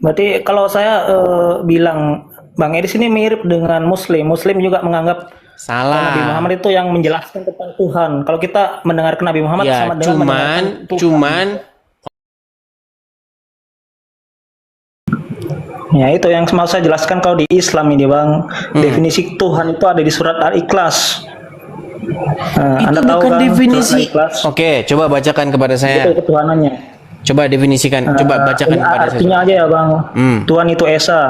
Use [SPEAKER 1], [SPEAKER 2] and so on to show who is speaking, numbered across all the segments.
[SPEAKER 1] Berarti kalau saya bilang Bang Edis ini mirip dengan Muslim. Muslim juga menganggap Nabi
[SPEAKER 2] Salah.
[SPEAKER 1] Muhammad itu yang menjelaskan tentang Tuhan. Kalau kita mendengarkan Nabi Muhammad
[SPEAKER 2] Ya,
[SPEAKER 1] sama dengan
[SPEAKER 2] cuman,
[SPEAKER 1] mendengarkan Tuhan.
[SPEAKER 2] cuman,
[SPEAKER 1] Ya itu yang mau saya jelaskan kalau di Islam ini Bang.
[SPEAKER 2] hmm,
[SPEAKER 1] Definisi Tuhan itu ada di surat Al-Ikhlas.
[SPEAKER 2] itu
[SPEAKER 1] Anda tahu
[SPEAKER 2] bukan
[SPEAKER 1] kan surat
[SPEAKER 2] definisi.
[SPEAKER 1] Al-Ikhlas?
[SPEAKER 2] Oke, coba bacakan kepada
[SPEAKER 1] Itu
[SPEAKER 2] saya.
[SPEAKER 1] ketuhanannya.
[SPEAKER 2] Coba definisikan, coba bacakan
[SPEAKER 1] Ini
[SPEAKER 2] kepada saya.
[SPEAKER 1] artinya aja ya Bang.
[SPEAKER 2] Hmm.
[SPEAKER 1] Tuhan itu Esa.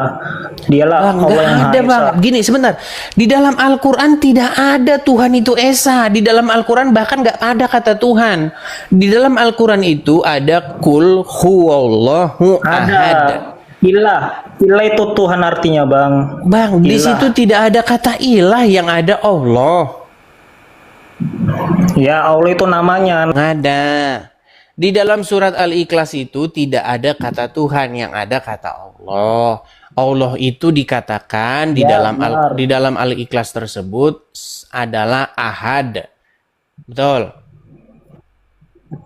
[SPEAKER 1] Dialah
[SPEAKER 2] Bang,
[SPEAKER 1] Allah
[SPEAKER 2] nggak
[SPEAKER 1] yang Maha
[SPEAKER 2] ada
[SPEAKER 1] Esa.
[SPEAKER 2] bang. Gini sebentar. Di dalam Al-Quran tidak ada Tuhan itu Esa. Di dalam Al-Quran bahkan nggak ada kata Tuhan. Di dalam Al-Quran itu ada kul huwallahu
[SPEAKER 1] Ada
[SPEAKER 2] ahad.
[SPEAKER 1] ilah. Ilah itu Tuhan artinya Bang.
[SPEAKER 2] Bang, di
[SPEAKER 1] Ilah.
[SPEAKER 2] situ tidak ada kata ilah, yang ada Allah.
[SPEAKER 1] Ya Allah itu namanya.
[SPEAKER 2] Nggak ada. Di dalam surat Al-Ikhlas itu tidak ada kata Tuhan, yang ada kata Allah. Allah itu dikatakan di
[SPEAKER 1] Ya
[SPEAKER 2] dalam
[SPEAKER 1] benar.
[SPEAKER 2] di dalam Al-Ikhlas tersebut adalah ahad. Betul.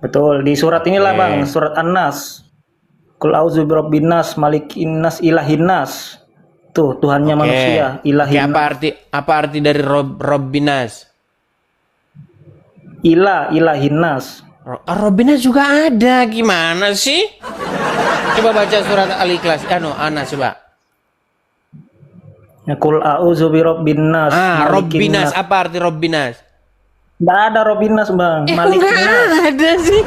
[SPEAKER 1] Betul. Di surat inilah
[SPEAKER 2] Oke.
[SPEAKER 1] Bang. Surat An-Nas. Qul a'udzu birabbin nas, malikin nas, ilahin nas. Tuh Tuhannya
[SPEAKER 2] Oke.
[SPEAKER 1] manusia,
[SPEAKER 2] Oke,
[SPEAKER 1] ilahin nas.
[SPEAKER 2] apa arti dari Robbinas?
[SPEAKER 1] Ilahin nas.
[SPEAKER 2] Robbinas juga ada. Gimana sih? Coba baca surat Al-Ikhlas. Anas coba.
[SPEAKER 1] Ya, Qul a'udzu birabbin nas, malikin
[SPEAKER 2] Robbinas.
[SPEAKER 1] nas.
[SPEAKER 2] Apa arti Robbinas?
[SPEAKER 1] Nggak ada Robin Nas Bang. Malikin nas.
[SPEAKER 2] Nggak ada sih.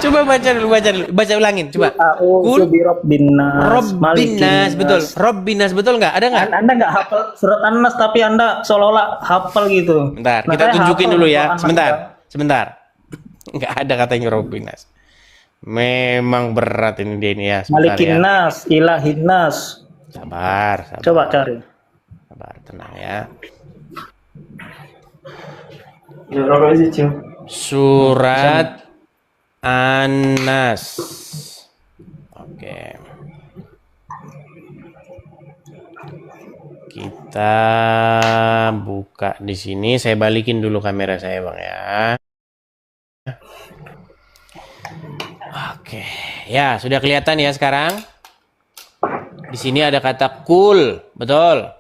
[SPEAKER 2] Coba baca dulu. Baca ulangin, coba.
[SPEAKER 1] A'udzu birabbin nas, malikin
[SPEAKER 2] Robbinas, betul.
[SPEAKER 1] nas.
[SPEAKER 2] Robbinas, betul nggak? Ada nggak?
[SPEAKER 1] Anda nggak hafal surat An-Nas tapi Anda seolah-olah hafal gitu.
[SPEAKER 2] Bentar,
[SPEAKER 1] Nah,
[SPEAKER 2] kita
[SPEAKER 1] saya
[SPEAKER 2] tunjukin
[SPEAKER 1] hafal
[SPEAKER 2] dulu
[SPEAKER 1] surat
[SPEAKER 2] ya.
[SPEAKER 1] An-Nas,
[SPEAKER 2] Sebentar.
[SPEAKER 1] Bang.
[SPEAKER 2] Sebentar. Nggak ada katanya Robbinas. Memang berat ini dia ini ya. Sebentar
[SPEAKER 1] Malikin
[SPEAKER 2] ya.
[SPEAKER 1] nas, ilahin nas.
[SPEAKER 2] Sabar.
[SPEAKER 1] Coba cari.
[SPEAKER 2] Sabar, tenang ya. Surat An-Nas. Oke. Kita buka di sini. Saya balikin dulu kamera saya, Bang ya. Oke. Ya, sudah kelihatan ya sekarang? Di sini ada kata kul, betul?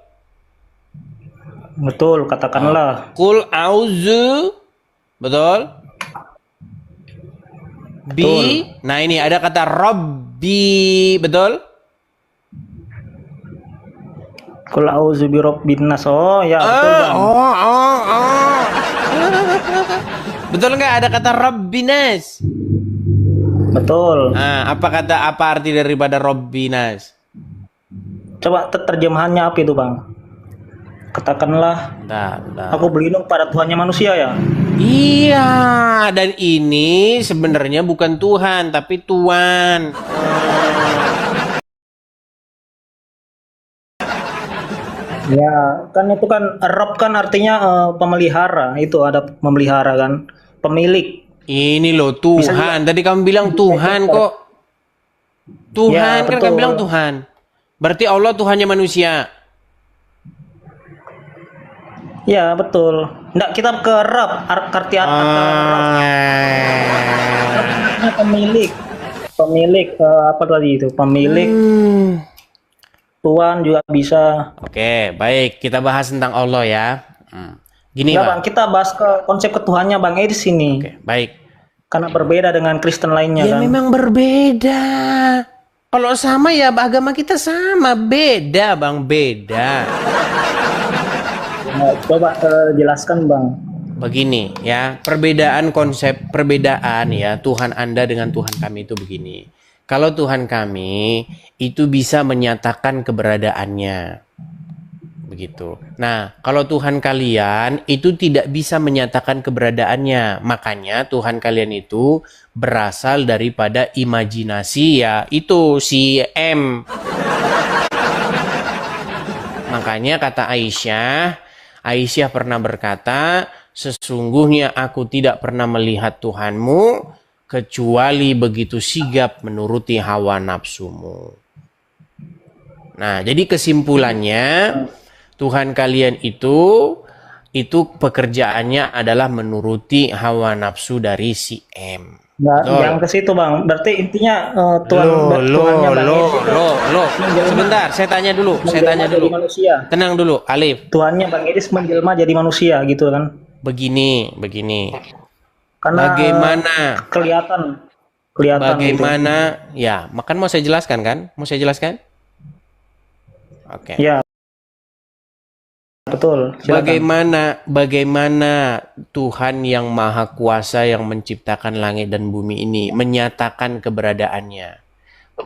[SPEAKER 1] Betul, katakanlah.
[SPEAKER 2] Kul auzu, betul? Bi, nah ini ada kata Robbi, betul?
[SPEAKER 1] Qul a'udzu birabbin nas. Oh, ya betul, Bang.
[SPEAKER 2] Betul nggak ada kata Robbinas?
[SPEAKER 1] Betul.
[SPEAKER 2] Nah, apa arti daripada Robbinas?
[SPEAKER 1] Coba terjemahannya apa itu, Bang? Katakanlah,
[SPEAKER 2] Bentar.
[SPEAKER 1] aku berlindung pada Tuhannya manusia ya.
[SPEAKER 2] Iya, dan ini sebenarnya bukan Tuhan, tapi Tuan.
[SPEAKER 1] Ya, kan itu kan Rob kan artinya pemelihara. Itu ada memelihara kan, pemilik.
[SPEAKER 2] Ini loh Tuhan. Tadi kamu bilang Tuhan kok. Tuhan
[SPEAKER 1] Ya,
[SPEAKER 2] kan
[SPEAKER 1] betul.
[SPEAKER 2] kamu bilang Tuhan. Berarti Allah Tuhannya manusia.
[SPEAKER 1] Ya, betul. Nggak, kita ke Rob, arti Rob. Artinya pemilik. Pemilik apa tadi itu? Pemilik. Tuhan juga bisa.
[SPEAKER 2] Oke, baik. Kita bahas tentang Allah ya. Gini,
[SPEAKER 1] Nggak,
[SPEAKER 2] Bang.
[SPEAKER 1] Bang, kita bahas ke konsep ketuhannya Bang Edis ini.
[SPEAKER 2] Oke, baik.
[SPEAKER 1] Karena berbeda dengan Kristen lainnya
[SPEAKER 2] Ya
[SPEAKER 1] kan.
[SPEAKER 2] memang berbeda. Kalau sama ya agama kita sama. Beda, Bang. Beda.
[SPEAKER 1] Nah, coba jelaskan Bang.
[SPEAKER 2] Begini ya, perbedaan ya Tuhan Anda dengan Tuhan kami itu begini. Kalau Tuhan kami itu bisa menyatakan keberadaannya. Begitu. Nah, kalau Tuhan kalian itu tidak bisa menyatakan keberadaannya. Makanya Tuhan kalian itu berasal daripada imajinasi ya. Itu si M. Makanya kata Aisyah pernah berkata, sesungguhnya aku tidak pernah melihat Tuhanmu kecuali begitu sigap menuruti hawa nafsumu. Nah, jadi kesimpulannya Tuhan kalian itu pekerjaannya adalah menuruti hawa nafsu dari si M.
[SPEAKER 1] Nggak,
[SPEAKER 2] Betul.
[SPEAKER 1] jangan ke situ bang. Berarti intinya Tuhannya Bang Edi itu menjelma,
[SPEAKER 2] Sebentar, saya tanya dulu,
[SPEAKER 1] menjelma jadi manusia.
[SPEAKER 2] Tenang dulu, Alif.
[SPEAKER 1] Tuhannya Bang Edi menjelma jadi manusia gitu kan?
[SPEAKER 2] Begini.
[SPEAKER 1] Karena
[SPEAKER 2] Bagaimana,
[SPEAKER 1] kelihatan, kelihatan gitu.
[SPEAKER 2] ya, makan mau saya jelaskan kan? Mau saya jelaskan? Oke.
[SPEAKER 1] Ya betul. Silakan.
[SPEAKER 2] Bagaimana Tuhan yang Maha Kuasa yang menciptakan langit dan bumi ini menyatakan keberadaannya?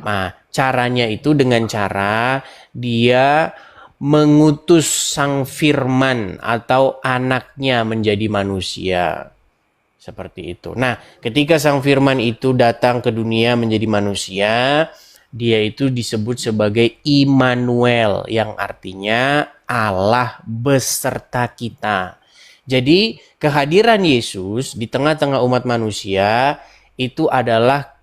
[SPEAKER 2] Nah, caranya itu dengan cara dia mengutus Sang Firman atau anaknya menjadi manusia. Seperti itu. Nah, ketika Sang Firman itu datang ke dunia menjadi manusia, dia itu disebut sebagai Immanuel, yang artinya Allah beserta kita. Jadi, kehadiran Yesus di tengah-tengah umat manusia itu adalah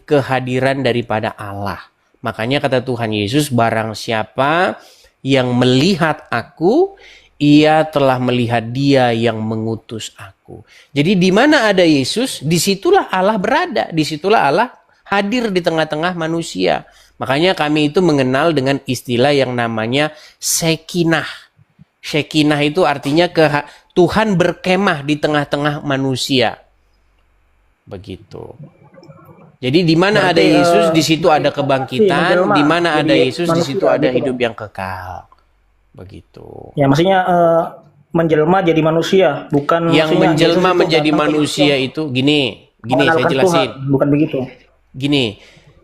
[SPEAKER 2] kehadiran daripada Allah. Makanya kata Tuhan Yesus, barang siapa yang melihat aku, ia telah melihat dia yang mengutus aku. Jadi di mana ada Yesus, disitulah Allah berada. Disitulah Allah hadir di tengah-tengah manusia. Makanya kami itu mengenal dengan istilah yang namanya Shekinah. Shekinah itu artinya Tuhan berkemah di tengah-tengah manusia. Begitu. Jadi di mana ada Yesus, di situ ada kebangkitan. Di mana ada Yesus, di situ ada hidup yang kekal. Begitu.
[SPEAKER 1] Ya maksudnya menjelma jadi manusia, bukan
[SPEAKER 2] Yang menjelma menjadi manusia
[SPEAKER 1] itu
[SPEAKER 2] itu gini saya jelasin.
[SPEAKER 1] Tuhan, bukan begitu.
[SPEAKER 2] Gini,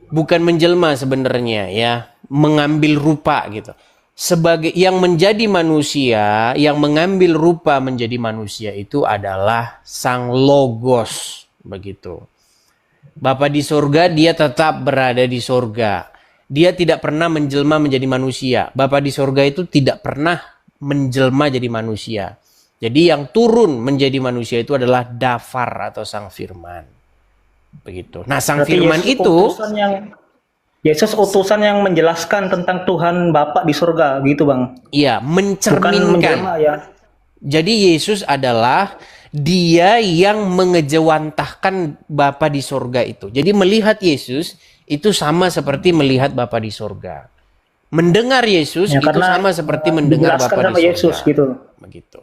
[SPEAKER 2] bukan menjelma sebenarnya ya, mengambil rupa gitu. Sebagai yang menjadi manusia, yang mengambil rupa menjadi manusia itu adalah Sang Logos, begitu. Bapa di sorga, dia tetap berada di sorga. Dia tidak pernah menjelma menjadi manusia. Bapa di sorga itu tidak pernah menjelma jadi manusia. Jadi yang turun menjadi manusia itu adalah Dafar atau Sang Firman. Begitu. Nah, Sang
[SPEAKER 1] Berarti
[SPEAKER 2] Firman
[SPEAKER 1] Yesus utusan yang menjelaskan tentang Tuhan Bapa di surga gitu bang.
[SPEAKER 2] Iya,
[SPEAKER 1] Bukan menjelma ya.
[SPEAKER 2] Jadi Yesus adalah dia yang mengejawantahkan Bapa di sorga itu. Jadi melihat Yesus itu sama seperti melihat Bapa di sorga. Mendengar Yesus
[SPEAKER 1] Ya,
[SPEAKER 2] itu sama seperti mendengar Bapa di sorga.
[SPEAKER 1] Yesus gitu.
[SPEAKER 2] Begitu.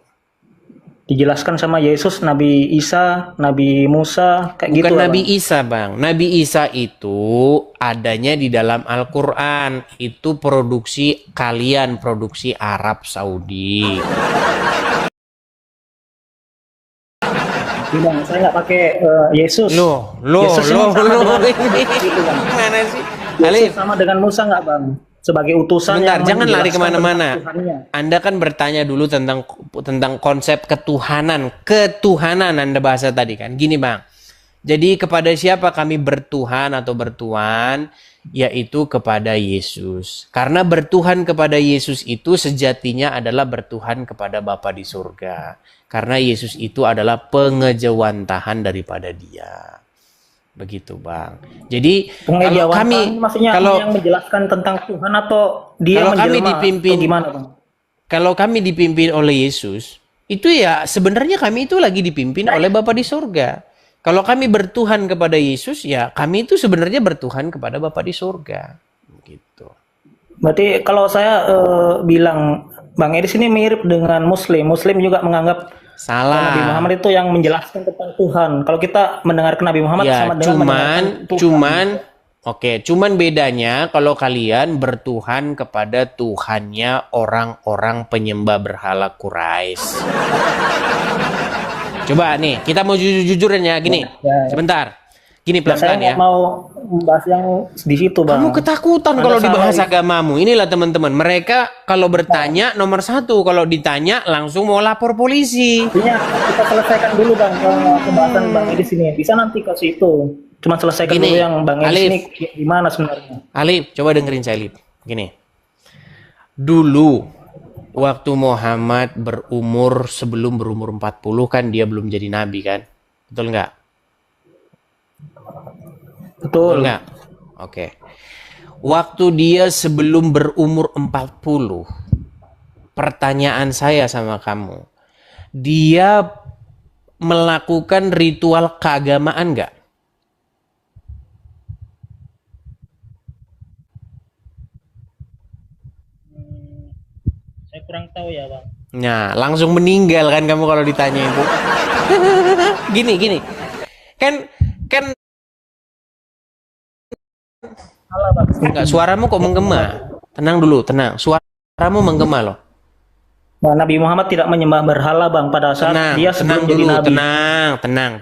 [SPEAKER 1] Dijelaskan sama Yesus, Nabi Isa, Nabi Musa, kayak gitu.
[SPEAKER 2] Bukan Nabi Isa, Bang. Nabi Isa itu adanya di dalam Al-Quran. Itu produksi Arab Saudi.
[SPEAKER 1] Bang, saya nggak pakai Yesus.
[SPEAKER 2] Yesus
[SPEAKER 1] Gimana
[SPEAKER 2] sih?
[SPEAKER 1] Yesus sama dengan Musa nggak bang? Sebagai utusan.
[SPEAKER 2] Sebentar, jangan lari kemana-mana. Anda kan bertanya dulu tentang konsep ketuhanan. Ketuhanan Anda bahasa tadi kan. Gini bang, jadi kepada siapa kami bertuhan atau bertuan? Yaitu kepada Yesus. Karena bertuhan kepada Yesus itu sejatinya adalah bertuhan kepada Bapa di surga. Karena Yesus itu adalah pengejawantahan daripada Dia. Begitu bang. Jadi kalau kami,
[SPEAKER 1] yang menjelaskan tentang Tuhan atau dia
[SPEAKER 2] kalau kami
[SPEAKER 1] dipimpin gimana bang?
[SPEAKER 2] Kalau kami dipimpin oleh Yesus, itu ya sebenarnya kami itu lagi dipimpin oleh Bapa di surga. Kalau kami bertuhan kepada Yesus, ya kami itu sebenarnya bertuhan kepada Bapa di surga. Gitu.
[SPEAKER 1] Berarti kalau saya bilang Bang Edi ini mirip dengan Muslim. Muslim juga menganggap
[SPEAKER 2] salah.
[SPEAKER 1] Nabi Muhammad itu yang menjelaskan tentang Tuhan. Kalau kita mendengarkan Nabi Muhammad
[SPEAKER 2] ya,
[SPEAKER 1] sama dengan
[SPEAKER 2] cuman bedanya kalau kalian bertuhan kepada Tuhannya orang-orang penyembah berhala Quraisy. Coba nih, kita mau jujur-jujuran ya, gini. Sebentar. Gini pelan-pelan ya.
[SPEAKER 1] Saya mau bahas yang di situ, Bang.
[SPEAKER 2] Kamu ketakutan kalau dibahas agamamu. Inilah teman-teman, mereka kalau bertanya nomor satu, kalau ditanya langsung mau lapor polisi.
[SPEAKER 1] Artinya kita selesaikan dulu Bang pembahasan Bang Edi sini. Bisa nanti ke situ. Cuma selesaikan dulu yang Bang Edi ini gimana sebenarnya.
[SPEAKER 2] Alif, coba dengerin saya Alif. Gini. Dulu waktu Muhammad sebelum berumur 40 kan dia belum jadi nabi kan? Betul nggak?
[SPEAKER 1] Betul
[SPEAKER 2] nggak? Oke. Waktu dia sebelum berumur 40, pertanyaan saya sama kamu, dia melakukan ritual keagamaan nggak?
[SPEAKER 1] Saya kurang tahu ya bang.
[SPEAKER 2] Nah, langsung meninggal kan kamu kalau ditanya itu. Gini. Kan kan
[SPEAKER 1] Salah bang.
[SPEAKER 2] enggak, suaramu kok menggema. Tenang dulu, tenang. Suaramu menggema loh.
[SPEAKER 1] Nah, Nabi Muhammad tidak menyembah berhala bang pada saat
[SPEAKER 2] Tenang,
[SPEAKER 1] dia
[SPEAKER 2] tenang
[SPEAKER 1] sebelum jadi
[SPEAKER 2] dulu,
[SPEAKER 1] nabi.
[SPEAKER 2] tenang.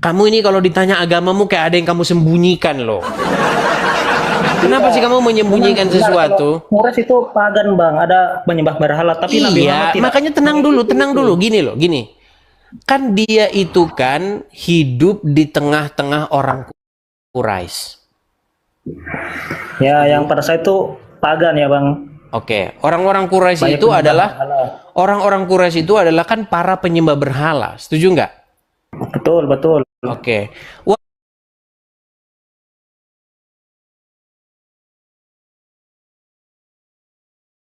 [SPEAKER 2] Kamu ini kalau ditanya agamamu kayak ada yang kamu sembunyikan loh. Kenapa sih kamu menyembunyikan sesuatu?
[SPEAKER 1] Quraisy itu pagan bang, ada menyembah berhala, tapi Nabi Muhammad
[SPEAKER 2] Iya,
[SPEAKER 1] tidak.
[SPEAKER 2] makanya tenang dulu. Gini loh, gini. Kan dia itu kan hidup di tengah-tengah orang Quraisy.
[SPEAKER 1] Ya, yang pada saat itu pagan ya bang.
[SPEAKER 2] Oke, orang-orang Quraisy
[SPEAKER 1] Banyak
[SPEAKER 2] itu
[SPEAKER 1] penyembah
[SPEAKER 2] adalah
[SPEAKER 1] berhala.
[SPEAKER 2] orang-orang Quraisy itu adalah kan para penyembah berhala. Setuju nggak?
[SPEAKER 1] Betul.
[SPEAKER 2] Oke.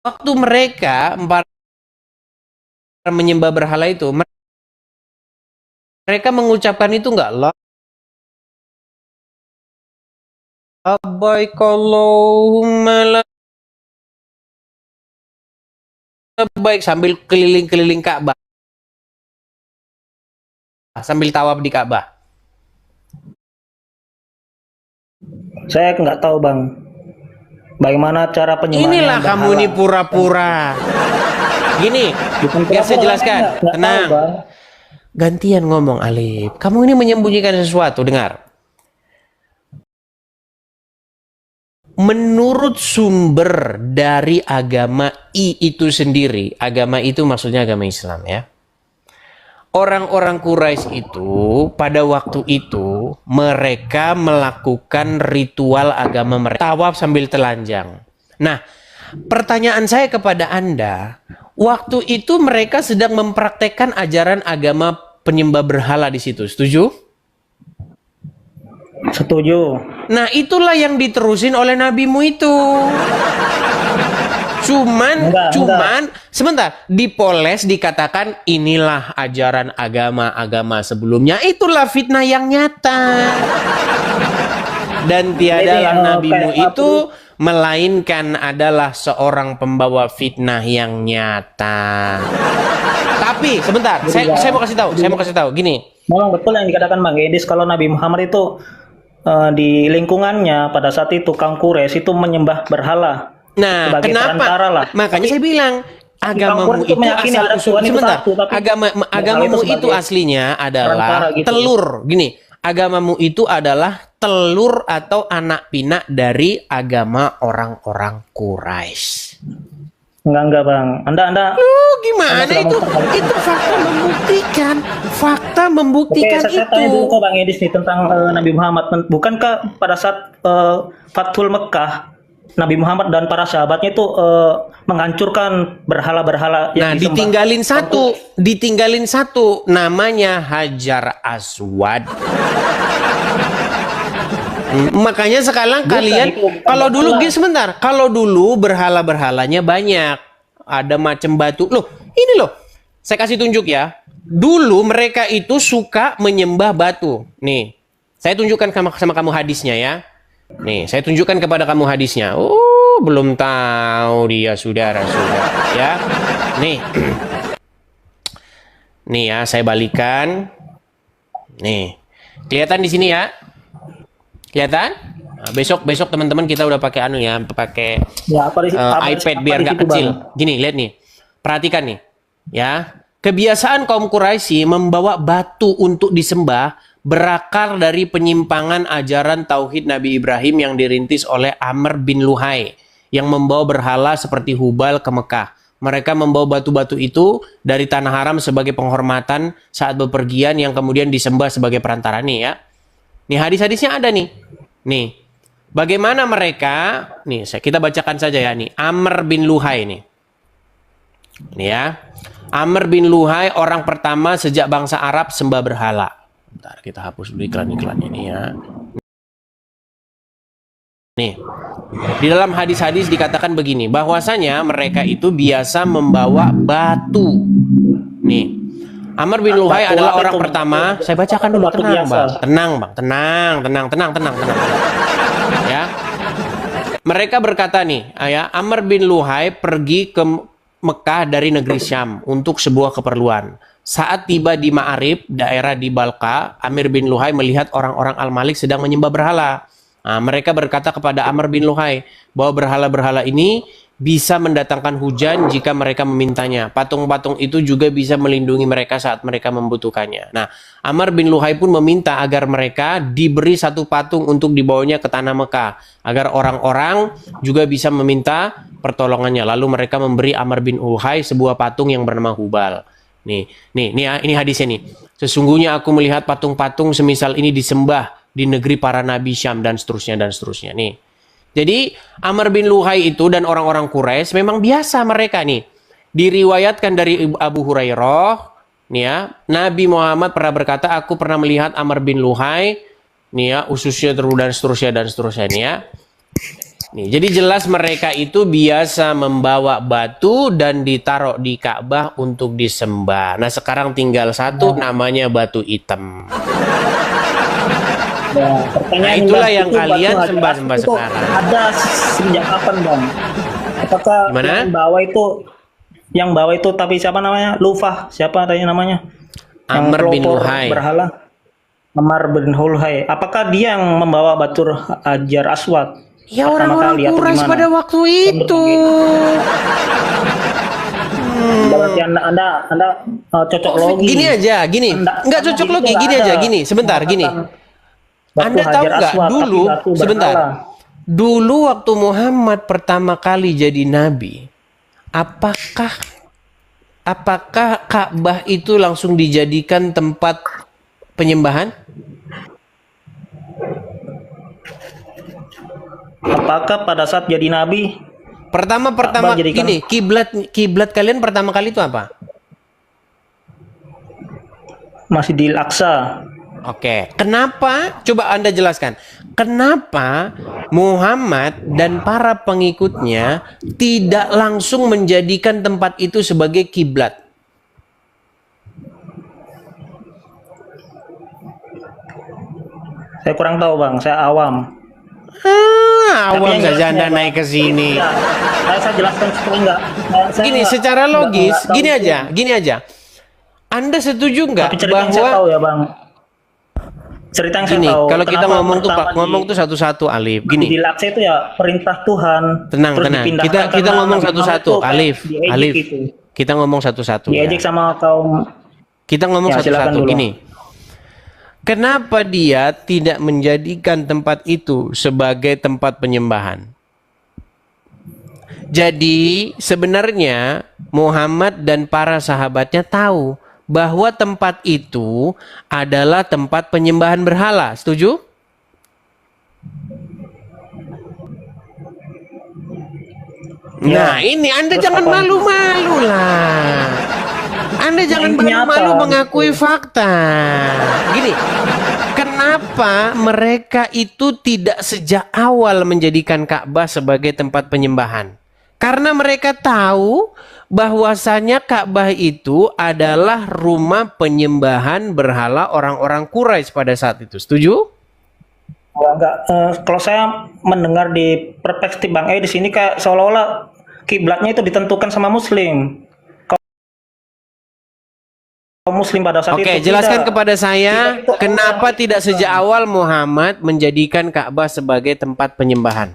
[SPEAKER 2] Waktu mereka para menyembah berhala itu, mereka mengucapkan itu nggak? Labbaik Allahumma labbaik, sambil keliling-keliling Ka'bah, sambil tawaf di Ka'bah.
[SPEAKER 1] Saya nggak tahu bang. Bagaimana cara penyembahannya?
[SPEAKER 2] Inilah kamu ini pura-pura. Gini, biar saya jelaskan. Tenang. Gantian ngomong, Alif. Kamu ini menyembunyikan sesuatu, dengar. Menurut sumber dari agama itu sendiri, agama itu maksudnya agama Islam ya. Orang-orang Quraisy itu pada waktu itu mereka melakukan ritual agama mereka, tawaf sambil telanjang. Nah, pertanyaan saya kepada Anda, waktu itu mereka sedang mempraktekkan ajaran agama penyembah berhala di situ. Setuju?
[SPEAKER 1] Setuju.
[SPEAKER 2] Nah, itulah yang diterusin oleh nabimu itu. Cuman, sebentar, dipoles dikatakan inilah ajaran agama-agama sebelumnya. Itulah fitnah yang nyata. Dan tiadalah nabimu itu melainkan adalah seorang pembawa fitnah yang nyata. Tapi sebentar, saya mau kasih tahu, gini.
[SPEAKER 1] Memang betul yang dikatakan Bang Edis, kalau Nabi Muhammad itu di lingkungannya pada saat itu kaum Quraisy itu menyembah berhala.
[SPEAKER 2] Nah, kenapa? Makanya saya bilang agamamu itu asal usul sebentar. Agamamu itu aslinya adalah telur. Gini, agamamu itu adalah telur atau anak pinak dari agama orang-orang Quraisy.
[SPEAKER 1] Enggak bang. Anda.
[SPEAKER 2] Gimana itu? Itu fakta membuktikan.
[SPEAKER 1] Oke, saya tanya dulu ke Bang Edis nih tentang Nabi Muhammad. Bukankah pada saat Fathul Mekah Nabi Muhammad dan para sahabatnya itu menghancurkan berhala-berhala yang
[SPEAKER 2] ditinggalin satu namanya Hajar Aswad. Makanya sekarang kalian kalau dulu sebentar, kalau dulu berhala-berhalanya banyak, ada macam batu. Loh, ini loh. Saya kasih tunjuk ya. Dulu mereka itu suka menyembah batu. Nih, saya tunjukkan sama kamu hadisnya ya. Nih, saya tunjukkan kepada kamu hadisnya. Oh, belum tahu dia saudara-saudara ya. Nih. Nih ya, saya balikan. Nih. Kelihatan di sini ya? Kelihatan? Nah, besok teman-teman kita udah pakai pakai iPad biar nggak kecil. Gini, lihat nih. Perhatikan nih. Ya. Kebiasaan kaum Quraisy membawa batu untuk disembah berakar dari penyimpangan ajaran Tauhid Nabi Ibrahim yang dirintis oleh Amr bin Luhai yang membawa berhala seperti Hubal ke Mekah. Mereka membawa batu-batu itu dari tanah haram sebagai penghormatan saat bepergian yang kemudian disembah sebagai perantara nih ya. Nih hadis-hadisnya ada nih. Nih. Bagaimana mereka? Nih, kita bacakan saja ya nih. Amr bin Luhai nih. Nih ya. Amr bin Luhai orang pertama sejak bangsa Arab sembah berhala. Bentar, kita hapus dulu iklan-iklan ini ya. Nih, di dalam hadis-hadis dikatakan begini, bahwasanya mereka itu biasa membawa batu. Nih, Amr bin Luhai adalah orang pertama. Saya bacakan dulu, tenang. Ya, mereka berkata nih, ya, Amr bin Luhai pergi Mekah dari negeri Syam untuk sebuah keperluan. Saat tiba di Ma'arib, daerah di Balqa, Amir bin Luhai melihat orang-orang Al-Malik sedang menyembah berhala. Nah, mereka berkata kepada Amr bin Luhai bahwa berhala-berhala ini bisa mendatangkan hujan jika mereka memintanya. Patung-patung itu juga bisa melindungi mereka saat mereka membutuhkannya. Nah, Amr bin Luhai pun meminta agar mereka diberi satu patung untuk dibawanya ke tanah Mekah, agar orang-orang juga bisa meminta pertolongannya. Lalu mereka memberi Amr bin Luhai sebuah patung yang bernama Hubal. Ini hadisnya nih. Sesungguhnya aku melihat patung-patung semisal ini disembah di negeri para nabi Syam dan seterusnya dan seterusnya nih. Jadi Amr bin Luhai itu dan orang-orang Quraisy memang biasa mereka nih. Diriwayatkan dari Abu Hurairah nih ya, Nabi Muhammad pernah berkata, aku pernah melihat Amr bin Luhai nih ya, ususnya terus dan seterusnya nih ya. Nih, jadi jelas mereka itu biasa membawa batu dan ditaruh di Ka'bah untuk disembah. Nah, sekarang tinggal satu namanya batu hitam. Nah, itulah yang kalian sembah-sembah sekarang.
[SPEAKER 1] Ada sejak kapan, Bang? Apakah
[SPEAKER 2] Gimana?
[SPEAKER 1] yang bawa itu tapi siapa namanya? Lufah, siapa tadi namanya?
[SPEAKER 2] Amr bin
[SPEAKER 1] pelopor
[SPEAKER 2] Luhai.
[SPEAKER 1] berhala. Amr bin Luhai. Apakah dia yang membawa batu Hajar Aswad?
[SPEAKER 2] Ya,
[SPEAKER 1] Pertama
[SPEAKER 2] orang-orang
[SPEAKER 1] kali atau
[SPEAKER 2] Quraisy
[SPEAKER 1] gimana?
[SPEAKER 2] pada waktu itu.
[SPEAKER 1] Berarti anda cocok logi.
[SPEAKER 2] Gini aja, gini. Enggak cocok logi, gini aja, gini. Sebentar, gini. Anda tahu nggak dulu, sebentar. Dulu waktu Muhammad pertama kali jadi nabi, apakah Ka'bah itu langsung dijadikan tempat penyembahan?
[SPEAKER 1] Apakah pada saat jadi nabi
[SPEAKER 2] Pertama
[SPEAKER 1] jadikan-
[SPEAKER 2] gini, kiblat kalian pertama kali itu apa?
[SPEAKER 1] Masjidil Aqsa?
[SPEAKER 2] Oke, kenapa? Coba Anda jelaskan. Kenapa Muhammad dan para pengikutnya tidak langsung menjadikan tempat itu sebagai kiblat?
[SPEAKER 1] Saya kurang tahu, Bang. Saya awam.
[SPEAKER 2] Awam
[SPEAKER 1] yang
[SPEAKER 2] saja
[SPEAKER 1] jelasnya,
[SPEAKER 2] Anda
[SPEAKER 1] Bang.
[SPEAKER 2] naik ke sini.
[SPEAKER 1] Ya, saya jelaskan supaya enggak.
[SPEAKER 2] Gini, secara logis, gini aja. Anda setuju nggak
[SPEAKER 1] Tapi cerita yang saya
[SPEAKER 2] bahwa
[SPEAKER 1] tahu ya, Bang. Cerita yang
[SPEAKER 2] gini,
[SPEAKER 1] saya tahu.
[SPEAKER 2] kalau kita
[SPEAKER 1] kenapa
[SPEAKER 2] ngomong tuh
[SPEAKER 1] pertama
[SPEAKER 2] ngomong tuh satu-satu, Alif. Gini,
[SPEAKER 1] Masjidil Aqsa itu ya perintah Tuhan.
[SPEAKER 2] tenang.
[SPEAKER 1] dipindahkan
[SPEAKER 2] Kita
[SPEAKER 1] karena
[SPEAKER 2] ngomong
[SPEAKER 1] Nabi
[SPEAKER 2] satu-satu,
[SPEAKER 1] Muhammad itu
[SPEAKER 2] Alif.
[SPEAKER 1] diejek
[SPEAKER 2] Alif.
[SPEAKER 1] gitu.
[SPEAKER 2] Kita ngomong satu-satu ya.
[SPEAKER 1] Diejek sama kaum.
[SPEAKER 2] Kita ngomong
[SPEAKER 1] Ya, silakan
[SPEAKER 2] satu-satu
[SPEAKER 1] dulu.
[SPEAKER 2] gini. Kenapa dia tidak menjadikan tempat itu sebagai tempat penyembahan? Jadi sebenarnya Muhammad dan para sahabatnya tahu bahwa tempat itu adalah tempat penyembahan berhala. Setuju? Nah, ini Anda
[SPEAKER 1] Terus
[SPEAKER 2] jangan
[SPEAKER 1] apa?
[SPEAKER 2] malu-malu lah. Anda jangan
[SPEAKER 1] intinya
[SPEAKER 2] malu-malu
[SPEAKER 1] apa?
[SPEAKER 2] mengakui fakta. Gini, kenapa mereka itu tidak sejak awal menjadikan Ka'bah sebagai tempat penyembahan? Karena mereka tahu bahwasanya Ka'bah itu adalah rumah penyembahan berhala orang-orang Quraisy pada saat itu. Setuju?
[SPEAKER 1] Enggak. Kalau saya mendengar di perspektif Bang di sini kayak seolah-olah kiblatnya itu ditentukan sama Muslim. Kaum Muslim pada saat
[SPEAKER 2] Oke,
[SPEAKER 1] itu.
[SPEAKER 2] jelaskan
[SPEAKER 1] tidak.
[SPEAKER 2] kepada saya
[SPEAKER 1] Tidak, itu
[SPEAKER 2] kenapa
[SPEAKER 1] orang-
[SPEAKER 2] tidak sejak awal Muhammad menjadikan Ka'bah sebagai tempat penyembahan.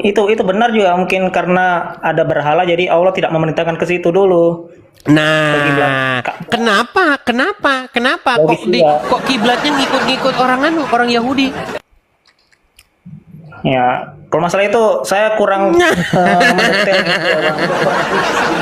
[SPEAKER 1] Itu benar juga mungkin karena ada berhala jadi Allah tidak memerintahkan ke situ dulu.
[SPEAKER 2] Nah, kenapa?
[SPEAKER 1] Logis juga.
[SPEAKER 2] Kok kiblatnya ngikut-ngikut orang Yahudi?
[SPEAKER 1] Ya, kalau masalah itu saya kurang mendetail gitu ya, Bang.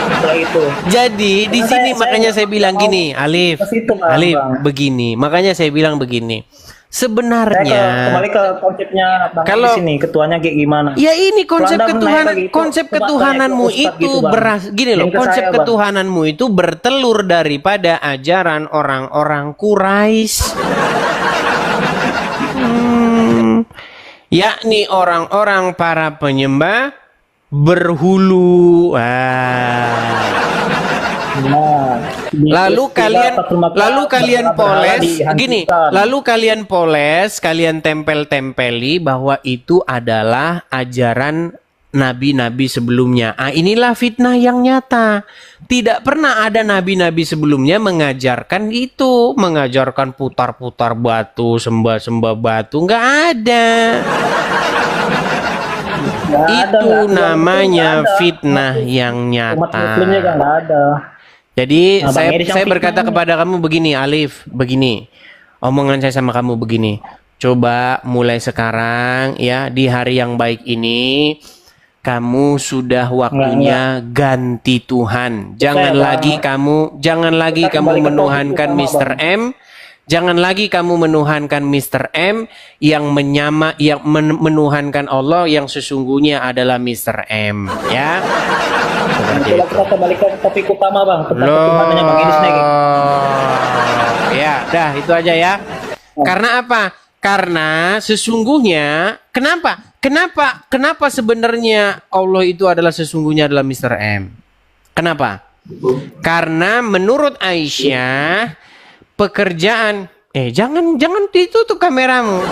[SPEAKER 1] Masalah itu.
[SPEAKER 2] Jadi di
[SPEAKER 1] Karena
[SPEAKER 2] sini
[SPEAKER 1] saya
[SPEAKER 2] makanya saya
[SPEAKER 1] nggak
[SPEAKER 2] bilang
[SPEAKER 1] mau
[SPEAKER 2] gini, Alif,
[SPEAKER 1] ke situ, Bang.
[SPEAKER 2] begini. Makanya saya bilang begini.
[SPEAKER 1] Saya
[SPEAKER 2] Sebenarnya,
[SPEAKER 1] kembali ke konsepnya Bang
[SPEAKER 2] Kalau-
[SPEAKER 1] di sini, ketuanya kayak gimana?
[SPEAKER 2] ya ini konsep
[SPEAKER 1] Kalau Anda menaik lagi itu,
[SPEAKER 2] konsep
[SPEAKER 1] coba
[SPEAKER 2] ketuhananmu
[SPEAKER 1] tanya ke Ustadz
[SPEAKER 2] itu
[SPEAKER 1] gitu, Bang.
[SPEAKER 2] gini loh,
[SPEAKER 1] Yang ke
[SPEAKER 2] konsep
[SPEAKER 1] saya, Bang.
[SPEAKER 2] ketuhananmu itu bertelur daripada ajaran orang-orang Quraisy. Yakni orang-orang para penyembah berhulu.
[SPEAKER 1] Nah,
[SPEAKER 2] Lalu kalian poles
[SPEAKER 1] dihancurkan.
[SPEAKER 2] gini, lalu kalian tempel-tempeli bahwa itu adalah ajaran nabi-nabi sebelumnya. Inilah fitnah yang nyata. Tidak pernah ada nabi-nabi sebelumnya mengajarkan itu, mengajarkan putar-putar batu, sembah-sembah batu, nggak ada. Itu namanya fitnah yang
[SPEAKER 1] Umat
[SPEAKER 2] nyata.
[SPEAKER 1] muslimnya kan nggak ada.
[SPEAKER 2] Jadi
[SPEAKER 1] Nah, Bang Edi yang
[SPEAKER 2] saya berkata
[SPEAKER 1] fitnah.
[SPEAKER 2] kepada kamu begini, Alif, begini. Omongan saya sama kamu begini. Coba mulai sekarang ya, di hari yang baik ini kamu sudah waktunya ganti Tuhan. Jangan lagi kamu
[SPEAKER 1] Kita kembali ke topik
[SPEAKER 2] menuhankan
[SPEAKER 1] utama,
[SPEAKER 2] Mr.
[SPEAKER 1] Bang.
[SPEAKER 2] M. Jangan lagi kamu menuhankan Mr. M yang menuhankan Allah yang sesungguhnya adalah Mr. M, ya. Seperti
[SPEAKER 1] Coba
[SPEAKER 2] itu.
[SPEAKER 1] kita kembali ke topik utama, Bang, tentang
[SPEAKER 2] Loh,
[SPEAKER 1] ketuhanannya Bang Edi Snake.
[SPEAKER 2] ya, dah itu aja ya. Karena apa? Karena sesungguhnya, kenapa sebenarnya Allah itu adalah sesungguhnya adalah Mr. M? Kenapa? Karena menurut Aisyah pekerjaan jangan ditutup kameramu.